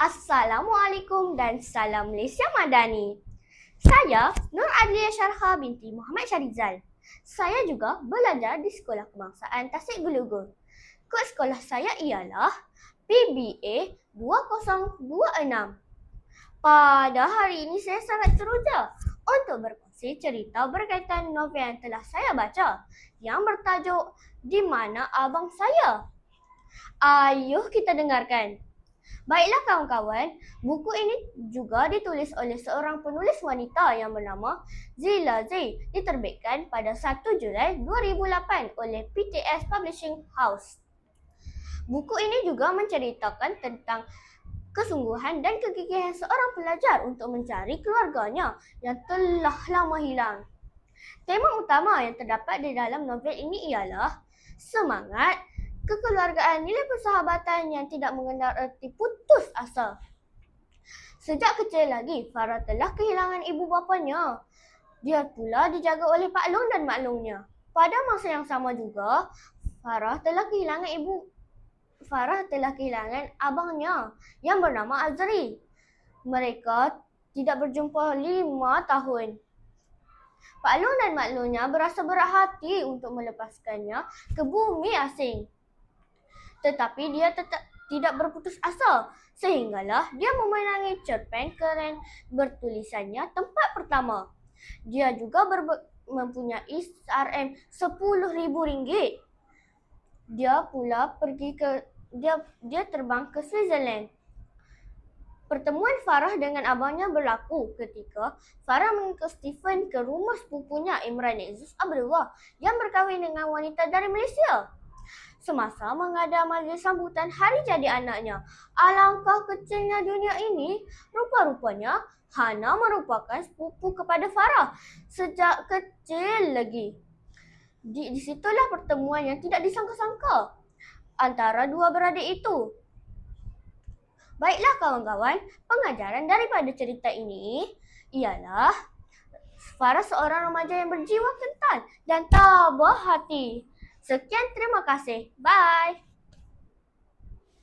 Assalamualaikum dan salam Malaysia Madani. Saya Nur Adliah Syarha binti Muhammad Syarizal. Saya juga belajar di Sekolah Kebangsaan Tasik Gelugur. Kod sekolah saya ialah PBA 2026. Pada hari ini saya sangat teruja untuk berkongsi cerita berkaitan novel yang telah saya baca yang bertajuk Di Mana Abang Saya. Ayuh kita dengarkan. Baiklah kawan-kawan, buku ini juga ditulis oleh seorang penulis wanita yang bernama Zila Zay, diterbitkan pada 1 Julai 2008 oleh PTS Publishing House. Buku ini juga menceritakan tentang kesungguhan dan kegigihan seorang pelajar untuk mencari keluarganya yang telah lama hilang. Tema utama yang terdapat di dalam novel ini ialah semangat, kekeluargaan, nilai persahabatan yang tidak mengenal erti putus asa. Sejak kecil lagi, Farah telah kehilangan ibu bapanya. Dia pula dijaga oleh Pak Long dan Mak Longnya. Pada masa yang sama juga, Farah telah kehilangan abangnya yang bernama Azri. Mereka tidak berjumpa 5 tahun. Pak Long dan Mak Longnya berasa berat hati untuk melepaskannya ke bumi asing. Tetapi dia tetap tidak berputus asa sehinggalah dia memenangi cerpen keren bertulisannya tempat pertama. Dia juga mempunyai RM RM10,000. Dia pula dia terbang ke Switzerland. Pertemuan Farah dengan abangnya berlaku ketika Farah mengikut Stephen ke rumah sepupunya Imran Aziz Abdullah yang berkahwin dengan wanita dari Malaysia. Semasa mengada majlis sambutan hari jadi anaknya, alangkah kecilnya dunia ini, rupa-rupanya Hana merupakan sepupu kepada Farah sejak kecil lagi. Di situlah pertemuan yang tidak disangka-sangka antara dua beradik itu. Baiklah kawan-kawan, pengajaran daripada cerita ini ialah Farah seorang remaja yang berjiwa kental dan tabah hati. Sekian, terima kasih. Bye.